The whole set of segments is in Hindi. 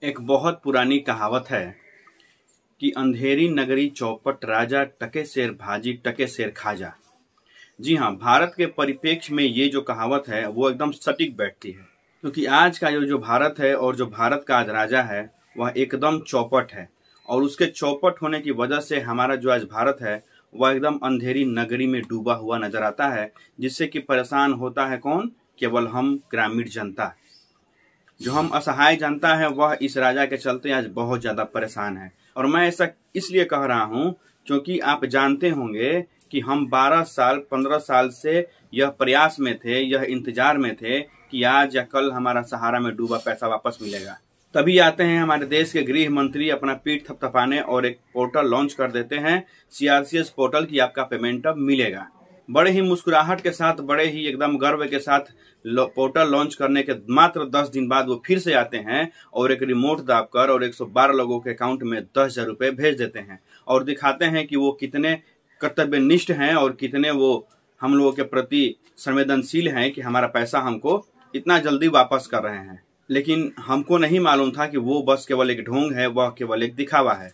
एक बहुत पुरानी कहावत है कि अंधेरी नगरी चौपट राजा, टके शेर भाजी टके शेर खाजा। जी हाँ, भारत के परिप्रेक्ष्य में ये जो कहावत है वो एकदम सटीक बैठती है, क्योंकि आज का जो भारत है और जो भारत का आज राजा है वह एकदम चौपट है। और उसके चौपट होने की वजह से हमारा जो आज भारत है वह एकदम अंधेरी नगरी में डूबा हुआ नजर आता है, जिससे कि परेशान होता है कौन? केवल हम ग्रामीण जनता। जो हम असहाय जनता है वह इस राजा के चलते आज बहुत ज्यादा परेशान है। और मैं ऐसा इसलिए कह रहा हूं क्योंकि आप जानते होंगे कि हम 12 साल 15 साल से यह प्रयास में थे, यह इंतजार में थे कि आज या कल हमारा सहारा में डूबा पैसा वापस मिलेगा। तभी आते हैं हमारे देश के गृह मंत्री अपना पीठ थपथपाने और एक पोर्टल लॉन्च कर देते हैं, सीआरसीएस पोर्टल, की आपका पेमेंट अब मिलेगा। बड़े ही मुस्कुराहट के साथ, बड़े ही एकदम गर्व के साथ पोर्टल लॉन्च करने के मात्र 10 दिन बाद वो फिर से आते हैं और एक रिमोट दाबकर और 112 लोगों के अकाउंट में 10,000 रुपए भेज देते हैं और दिखाते हैं कि वो कितने कर्तव्यनिष्ठ हैं और कितने वो हम लोगों के प्रति संवेदनशील हैं कि हमारा पैसा हमको इतना जल्दी वापस कर रहे हैं। लेकिन हमको नहीं मालूम था कि वो बस केवल एक ढोंग है, वह केवल एक दिखावा है।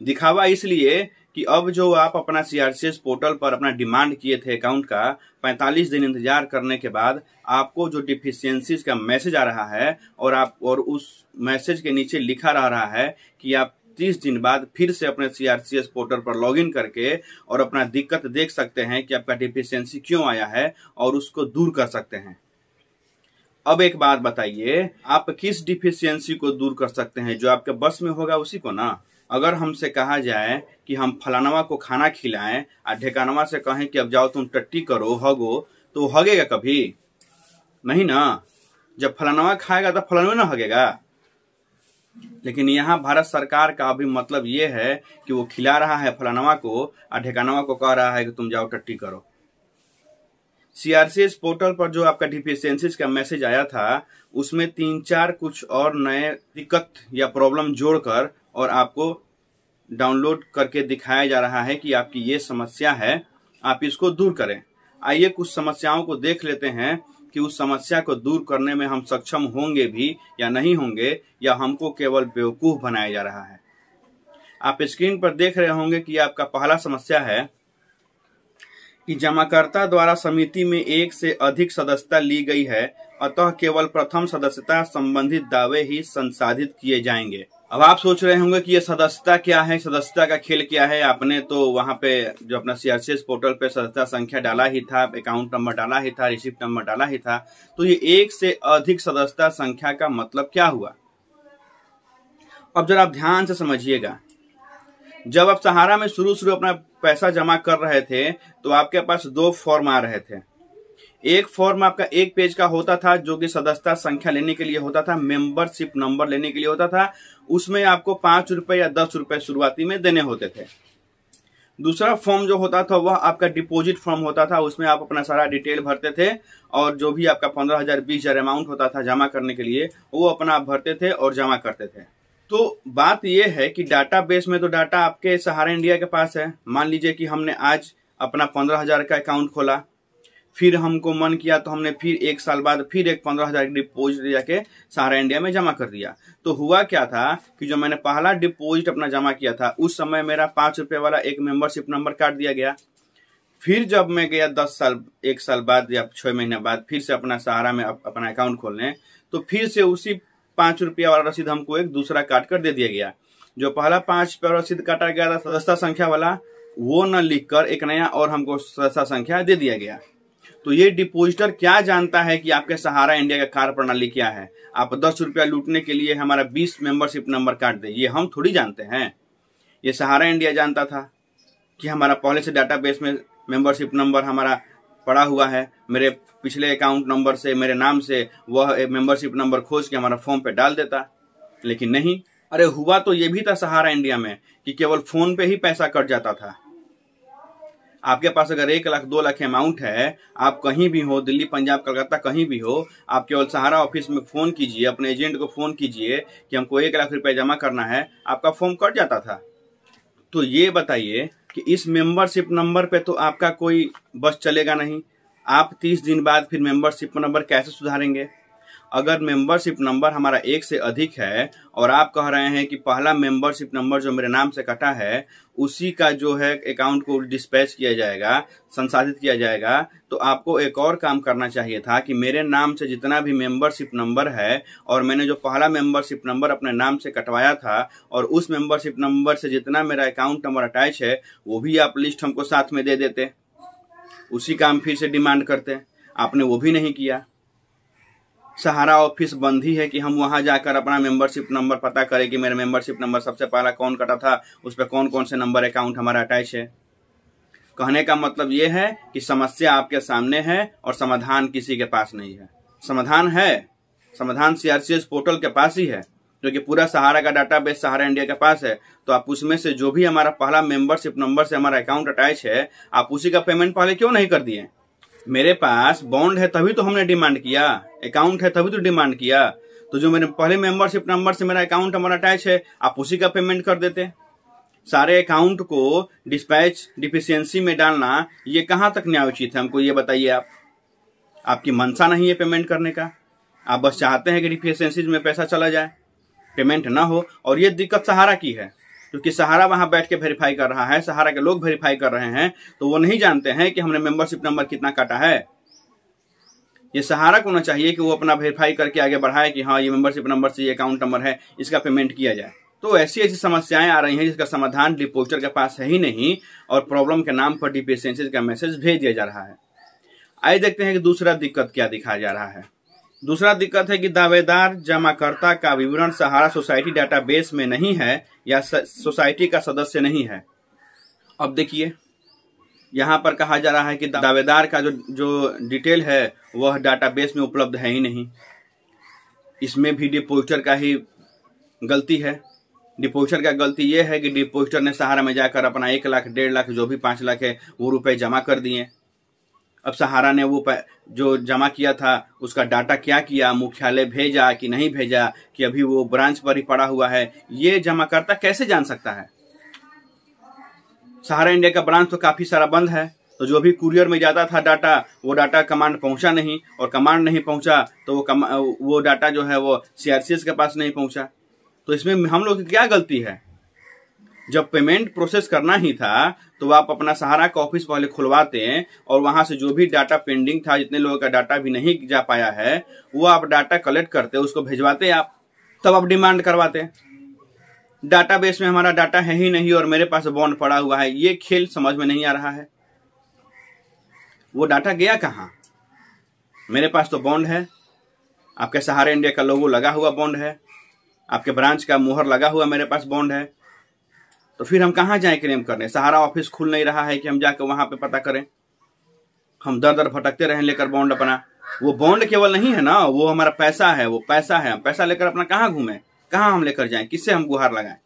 दिखावा इसलिए कि अब जो आप अपना सीआरसीएस पोर्टल पर अपना डिमांड किए थे अकाउंट का, 45 दिन इंतजार करने के बाद आपको जो डिफिशियंसीज का मैसेज आ रहा है और उस मैसेज के नीचे लिखा रहा है कि आप 30 दिन बाद फिर से अपने सीआरसीएस पोर्टल पर लॉगिन करके और अपना दिक्कत देख सकते हैं कि आपका डिफिशियंसी क्यों आया है और उसको दूर कर सकते हैं। अब एक बात बताइए, आप किस डिफिशियंसी को दूर कर सकते हैं? जो आपके बस में होगा उसी को ना। अगर हमसे कहा जाए कि हम फलानवा को खाना खिलाएं और ढेकानवा से कहें कि अब जाओ तुम टट्टी करो, हगो, तो हगेगा कभी? नहीं ना। जब फलानवा खाएगा तो फलानवा ना हगेगा। लेकिन यहाँ भारत सरकार का अभी मतलब ये है कि वो खिला रहा है फलानवा को और ढेकानवा को कह रहा है कि तुम जाओ टट्टी करो। सीआरसीएस पोर्टल पर जो आपका डिफिशियंसीज का मैसेज आया था उसमें 3-4 कुछ और नए दिक्कत या प्रॉब्लम जोड़कर और आपको डाउनलोड करके दिखाया जा रहा है कि आपकी ये समस्या है, आप इसको दूर करें। आइए कुछ समस्याओं को देख लेते हैं कि उस समस्या को दूर करने में हम सक्षम होंगे भी या नहीं होंगे, या हमको केवल बेवकूफ बनाया जा रहा है। आप स्क्रीन पर देख रहे होंगे कि आपका पहला समस्या है कि जमाकर्ता द्वारा समिति में एक से अधिक सदस्यता ली गई है, अतः केवल प्रथम सदस्यता संबंधित दावे ही संसाधित किए जाएंगे। अब आप सोच रहे होंगे कि ये सदस्यता क्या है, सदस्यता का खेल क्या है। आपने तो वहां पे जो अपना सीआरसीएस पोर्टल पे सदस्यता संख्या डाला ही था, अकाउंट नंबर डाला ही था, रिसिप्ट नंबर डाला ही था, तो ये एक से अधिक सदस्यता संख्या का मतलब क्या हुआ? अब जरा आप ध्यान से समझिएगा। जब आप सहारा में शुरू अपना पैसा जमा कर रहे थे तो आपके पास 2 फॉर्म आ रहे थे। एक फॉर्म आपका 1 पेज का होता था जो कि सदस्यता संख्या लेने के लिए होता था, मेंबरशिप नंबर लेने के लिए होता था। उसमें आपको 5 रुपए या 10 रुपए शुरुआती में देने होते थे। दूसरा फॉर्म जो होता था वह आपका डिपॉजिट फॉर्म होता था। उसमें आप अपना सारा डिटेल भरते थे और जो भी आपका 15,000 20,000 अमाउंट होता था जमा करने के लिए, वो अपना आप भरते थे और जमा करते थे। तो बात यह है कि डाटाबेस में तो डाटा आपके सहारा इंडिया के पास है। मान लीजिए कि हमने आज अपना 15,000 का अकाउंट खोला, फिर हमको मन किया तो हमने फिर 1 साल बाद फिर एक 15,000 डिपॉजिट जाके सहारा इंडिया में जमा कर दिया। तो हुआ क्या था कि जो मैंने पहला डिपॉजिट अपना जमा किया था उस समय मेरा 5 रुपए वाला एक मेंबरशिप नंबर काट दिया गया। फिर जब मैं गया 10 साल 1 साल बाद या 6 महीने बाद फिर से अपना सहारा में अपना अकाउंट खोलने, तो फिर से उसी 5 रुपया वाला रसीद हमको एक दूसरा काट कर दे दिया गया। जो पहला 5 रुपया वाला रसीद काटा गया था सदस्यता संख्या वाला, वो न लिखकर एक नया और हमको सदस्यता संख्या दे दिया गया। तो ये डिपॉजिटर क्या जानता है कि आपके सहारा इंडिया का कार्य प्रणाली क्या है? आप 10 रुपया लूटने के लिए हमारा 20 मेंबरशिप नंबर काट दे, ये हम थोड़ी जानते हैं। ये सहारा इंडिया जानता था कि हमारा पहले से डाटाबेस में मेंबरशिप नंबर हमारा पड़ा हुआ है, मेरे पिछले अकाउंट नंबर से, मेरे नाम से वह मेंबरशिप नंबर खोज के हमारा फॉर्म पे डाल देता। लेकिन नहीं। अरे हुआ तो ये भी था सहारा इंडिया में कि केवल फोन पे ही पैसा कट जाता था। आपके पास अगर 1 लाख 2 लाख अमाउंट है, आप कहीं भी हो, दिल्ली पंजाब कलकत्ता कहीं भी हो, आप केवल सहारा ऑफिस में फोन कीजिए, अपने एजेंट को फोन कीजिए कि हमको 1 लाख रुपया जमा करना है, आपका फॉर्म कट जाता था। तो ये बताइए कि इस मेंबरशिप नंबर पे तो आपका कोई बस चलेगा नहीं। आप 30 दिन बाद फिर मेंबरशिप नंबर कैसे सुधारेंगे? अगर मेंबरशिप नंबर हमारा 1 से अधिक है और आप कह रहे हैं कि पहला मेंबरशिप नंबर जो मेरे नाम से कटा है उसी का जो है अकाउंट को डिस्पैच किया जाएगा, संसाधित किया जाएगा, तो आपको एक और काम करना चाहिए था कि मेरे नाम से जितना भी मेंबरशिप नंबर है और मैंने जो पहला मेंबरशिप नंबर अपने नाम से कटवाया था और उस मेंबरशिप नंबर से जितना मेरा अकाउंट नंबर अटैच है वो भी आप लिस्ट हमको साथ में दे देते, उसी का हम फिर से डिमांड करते। आपने वो भी नहीं किया। सहारा ऑफिस बंद ही है कि हम वहां जाकर अपना मेंबरशिप नंबर पता करें कि मेरा मेंबरशिप नंबर सबसे पहला कौन कटा था, उस पर कौन कौन से नंबर अकाउंट हमारा अटैच है। कहने का मतलब ये है कि समस्या आपके सामने है और समाधान किसी के पास नहीं है। समाधान है, समाधान सीआरसीएस पोर्टल के पास ही है, क्योंकि पूरा सहारा का डाटाबेस सहारा इंडिया के पास है। तो आप उसमें से जो भी हमारा पहला मेंबरशिप नंबर से हमारा अकाउंट अटैच है, आप उसी का पेमेंट पहले क्यों नहीं कर दिए? मेरे पास बॉन्ड है तभी तो हमने डिमांड किया, अकाउंट है तभी तो डिमांड किया। तो जो मेरे पहले मेंबरशिप नंबर से मेरा अकाउंट नंबर अटैच है, आप उसी का पेमेंट कर देते। सारे अकाउंट को डिस्पैच डिफिशियंसी में डालना ये कहां तक न्यायोचित है, हमको ये बताइए। आपकी मंशा नहीं है पेमेंट करने का, आप बस चाहते हैं कि डिफिशियंसीज में पैसा चला जाए, पेमेंट ना हो। और ये दिक्कत सहारा की है, क्योंकि सहारा वहां बैठ के वेरीफाई कर रहा है, सहारा के लोग वेरीफाई कर रहे हैं, तो वो नहीं जानते हैं कि हमने मेंबरशिप नंबर कितना काटा है। ये सहारा को ना चाहिए कि वो अपना वेरीफाई करके आगे बढ़ाए कि हाँ ये मेंबरशिप नंबर से ये अकाउंट नंबर है, इसका पेमेंट किया जाए। तो ऐसी ऐसी समस्याएं आ रही हैं जिसका समाधान डिपोजिटर के पास है ही नहीं और प्रॉब्लम के नाम पर डिफिशियंसीज का मैसेज भेज दिया जा रहा है। आइए देखते हैं कि दूसरा दिक्कत क्या दिखाया जा रहा है। दूसरा दिक्कत है कि दावेदार जमाकर्ता का विवरण सहारा सोसाइटी डाटाबेस में नहीं है या सोसाइटी का सदस्य नहीं है। अब देखिए यहाँ पर कहा जा रहा है कि दावेदार का जो डिटेल है वह डाटाबेस में उपलब्ध है ही नहीं। इसमें भी डिपोजिटर का ही गलती है। डिपोजिटर का गलती यह है कि डिपोजिटर ने सहारा में जाकर अपना 1 लाख 1.5 लाख जो भी 5 लाख है वो रुपए जमा कर दिए। अब सहारा ने वो जो जमा किया था उसका डाटा क्या किया, मुख्यालय भेजा कि नहीं भेजा, कि अभी वो ब्रांच पर ही पड़ा हुआ है, ये जमाकर्ता कैसे जान सकता है? सहारा इंडिया का ब्रांच तो काफी सारा बंद है, तो जो भी कुरियर में जाता था डाटा, वो डाटा कमांड पहुंचा नहीं, और कमांड नहीं पहुंचा तो वो डाटा जो है वो सीआरसीएस के पास नहीं पहुंचा। तो इसमें हम लोग की क्या गलती है? जब पेमेंट प्रोसेस करना ही था तो आप अपना सहारा का ऑफिस पहले खुलवाते और वहां से जो भी डाटा पेंडिंग था, जितने लोगों का डाटा भी नहीं जा पाया है, वो आप डाटा कलेक्ट करते, उसको भिजवाते आप, तब आप डिमांड करवाते। डाटाबेस में हमारा डाटा है ही नहीं और मेरे पास बॉन्ड पड़ा हुआ है, ये खेल समझ में नहीं आ रहा है। वो डाटा गया कहां? मेरे पास तो बॉन्ड है, आपके सहारा इंडिया का लोगो लगा हुआ बॉन्ड है, आपके ब्रांच का मुहर लगा हुआ मेरे पास बॉन्ड है, तो फिर हम कहां जाएं क्लेम करने? सहारा ऑफिस खुल नहीं रहा है कि हम जाकर वहां पे पता करें। हम दर दर भटकते रहें लेकर बॉन्ड अपना। वो बॉन्ड केवल नहीं है ना, वो हमारा पैसा है, वो पैसा है। हम पैसा लेकर अपना कहां घूमें, कहां हम लेकर जाएं, किससे हम गुहार लगाएं?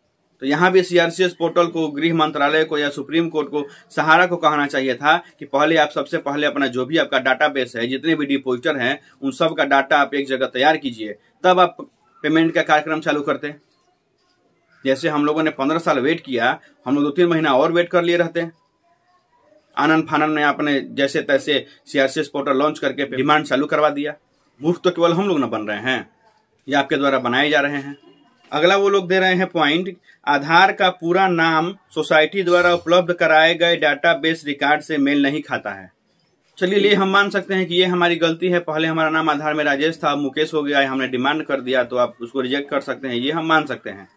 तो यहाँ भी सीआरसीएस पोर्टल को, गृह मंत्रालय को या सुप्रीम कोर्ट को, सहारा को कहना चाहिए था कि पहले आप सबसे पहले अपना जो भी आपका डाटाबेस है, जितने भी डिपोजिटर हैं, उन सब का डाटा आप एक जगह तैयार कीजिए, तब आप पेमेंट का कार्यक्रम चालू करते। जैसे हम लोगों ने 15 साल वेट किया, हम लोग 2-3 महीना और वेट कर लिए रहते। आनंद फानंद ने अपने जैसे तैसे सीआरसीएस पोर्टल लॉन्च करके डिमांड चालू करवा दिया। मूर्ख तो केवल हम लोग न बन रहे हैं, ये आपके द्वारा बनाए जा रहे हैं। अगला वो लोग दे रहे हैं पॉइंट, आधार का पूरा नाम सोसाइटी द्वारा उपलब्ध कराए गए डाटाबेस रिकॉर्ड से मेल नहीं खाता है। चलिए हम मान सकते हैं कि ये हमारी गलती है, पहले हमारा नाम आधार में राजेश था, मुकेश हो गया, हमने डिमांड कर दिया, तो आप उसको रिजेक्ट कर सकते हैं, ये हम मान सकते हैं,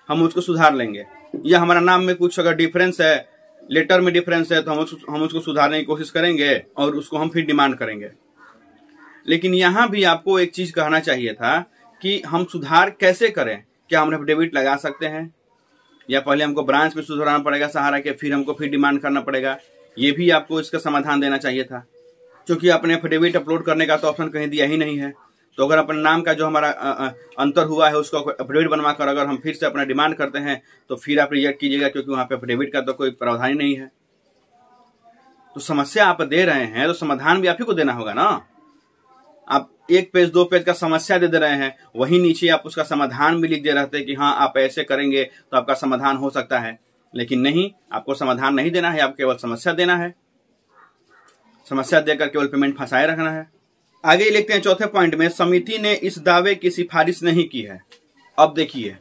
हम उसको सुधार लेंगे। या हमारा नाम में कुछ अगर डिफरेंस है, लेटर में डिफरेंस है, तो हम उसको सुधारने की कोशिश करेंगे और उसको हम फिर डिमांड करेंगे। लेकिन यहाँ भी आपको एक चीज कहना चाहिए था कि हम सुधार कैसे करें। क्या हम एफिडेविट लगा सकते हैं, या पहले हमको ब्रांच में सुधारना पड़ेगा सहारा के, फिर हमको फिर डिमांड करना पड़ेगा? ये भी आपको इसका समाधान देना चाहिए था, क्योंकि आपने एफिडेविट अपलोड करने का तो ऑप्शन कहीं दिया ही नहीं है। तो अगर अपने नाम का जो हमारा अंतर हुआ है उसको एफिडेविट बनवाकर अगर हम फिर से अपना डिमांड करते हैं तो फिर आप रिजेक्ट कीजिएगा, क्योंकि वहां पे एफिडेविट का तो कोई प्रावधान ही नहीं है। तो समस्या आप दे रहे हैं तो समाधान भी आप ही को देना होगा ना। आप 1 पेज 2 पेज का समस्या दे रहे हैं, वहीं नीचे आप उसका समाधान भी लिख दे रहे थे कि हाँ आप ऐसे करेंगे तो आपका समाधान हो सकता है। लेकिन नहीं, आपको समाधान नहीं देना है, आप केवल समस्या देना है, समस्या देकर केवल पेमेंट फंसाए रखना है। आगे लिखते हैं चौथे पॉइंट में, समिति ने इस दावे की सिफारिश नहीं की है। अब देखिए,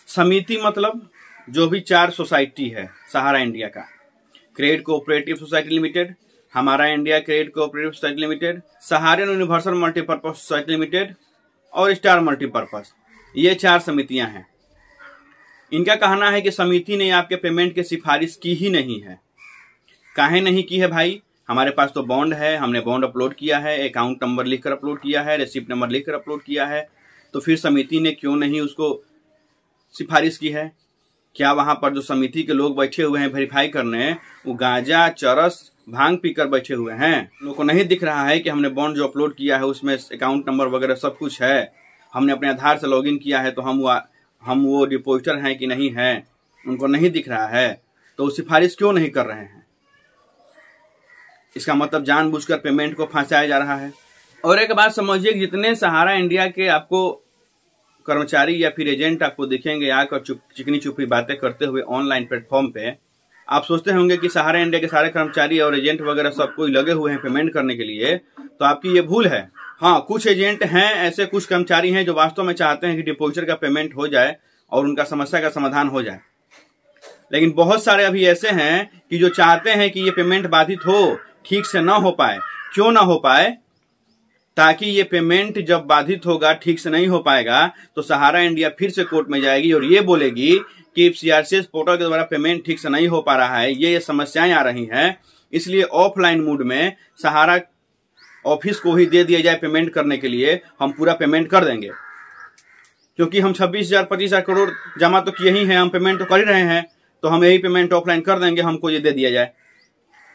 समिति मतलब जो भी 4 सोसाइटी है सहारा इंडिया का, क्रेडिट कोऑपरेटिव सोसाइटी लिमिटेड, हमारा India credit cooperative society limited, Saharayan universal multipurpose society limited और स्टार मल्टीपर्पज, ये 4 समितियां हैं। इनका कहना है कि समिति ने आपके पेमेंट की सिफारिश की ही नहीं है। काहे नहीं की है भाई? हमारे पास तो बॉन्ड है, हमने बॉन्ड अपलोड किया है, अकाउंट नंबर लिखकर अपलोड किया है, रिसिप्ट नंबर लिखकर अपलोड किया है, तो फिर समिति ने क्यों नहीं उसको सिफारिश की है? क्या वहां पर जो समिति के लोग बैठे हुए हैं वेरीफाई करने, वो गांजा, चरस, भांग पीकर बैठे हुए हैं? लोगों को नहीं दिख रहा है कि हमने बॉन्ड जो अपलोड किया है उसमें अकाउंट नंबर वगैरह सब कुछ है, हमने अपने आधार से लॉगिन किया है, तो हम वो डिपॉजिटर हैं कि नहीं है? उनको नहीं दिख रहा है, तो वो सिफारिश क्यों नहीं कर रहे हैं? इसका मतलब जानबूझकर पेमेंट को फंसाया जा रहा है। और एक बात समझिए, जितने सहारा इंडिया के आपको कर्मचारी या फिर एजेंट आपको दिखेंगे आकर चिकनी चुपड़ी बातें करते हुए ऑनलाइन प्लेटफॉर्म पे, आप सोचते होंगे कि सहारा इंडिया के सारे कर्मचारी और एजेंट वगैरह सब कोई लगे हुए हैं पेमेंट करने के लिए, तो आपकी ये भूल है। हाँ, कुछ एजेंट हैं ऐसे, कुछ कर्मचारी हैं जो वास्तव में चाहते हैं कि डिपॉजिटर का पेमेंट हो जाए और उनका समस्या का समाधान हो जाए, लेकिन बहुत सारे अभी ऐसे हैं कि जो चाहते हैं कि ये पेमेंट बाधित हो, ठीक से ना हो पाए। क्यों ना हो पाए? ताकि ये पेमेंट जब बाधित होगा, ठीक से नहीं हो पाएगा, तो सहारा इंडिया फिर से कोर्ट में जाएगी और ये बोलेगी कि सीआरसीएस पोर्टल के द्वारा पेमेंट ठीक से नहीं हो पा रहा है, ये समस्याएं आ रही हैं, इसलिए ऑफलाइन मोड में सहारा ऑफिस को ही दे दिया जाए पेमेंट करने के लिए, हम पूरा पेमेंट कर देंगे, क्योंकि हम 26,000 25,000 करोड़ जमा तो किए ही हैं, हम पेमेंट तो कर ही रहे हैं, तो हम यही पेमेंट ऑफलाइन कर देंगे, हमको ये दे दिया जाए।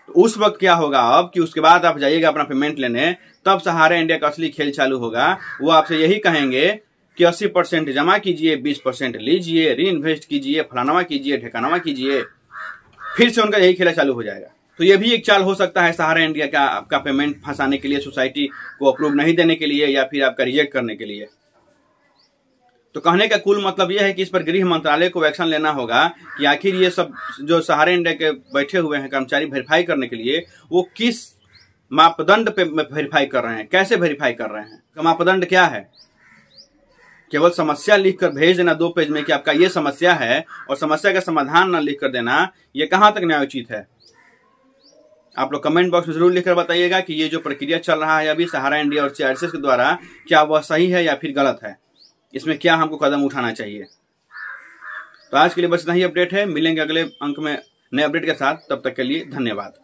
तो उस वक्त क्या होगा अब कि उसके बाद आप जाइएगा अपना पेमेंट लेने, तब सहारा इंडिया का असली खेल चालू होगा। वो आपसे यही कहेंगे कि 80% जमा कीजिए, 20% लीजिए, री इन्वेस्ट कीजिए, फलानावा कीजिए, ठिकानावा कीजिए, फिर से उनका यही खेला चालू हो जाएगा। तो ये भी एक चाल हो सकता है सहारा इंडिया का, आपका पेमेंट फंसाने के लिए, सोसाइटी को अप्रूव नहीं देने के लिए या फिर आपका रिजेक्ट करने के लिए। तो कहने का कुल मतलब यह है कि इस पर गृह मंत्रालय को एक्शन लेना होगा कि आखिर ये सब जो सहारा इंडिया के बैठे हुए हैं कर्मचारी वेरीफाई करने के लिए, वो किस मापदंड पे वेरीफाई कर रहे हैं, कैसे वेरीफाई कर रहे हैं, मापदंड क्या है? केवल समस्या लिखकर भेज देना 2 पेज में कि आपका ये समस्या है और समस्या का समाधान न लिख कर देना, ये कहां तक न्यायोचित है? आप लोग कमेंट बॉक्स में जरूर लिखकर बताइएगा कि ये जो प्रक्रिया चल रहा है अभी सहारा इंडिया और सीआरसीएस के द्वारा, क्या वह सही है या फिर गलत है? इसमें क्या हमको कदम उठाना चाहिए? तो आज के लिए बस इतना ही अपडेट है, मिलेंगे अगले अंक में नए अपडेट के साथ, तब तक के लिए धन्यवाद।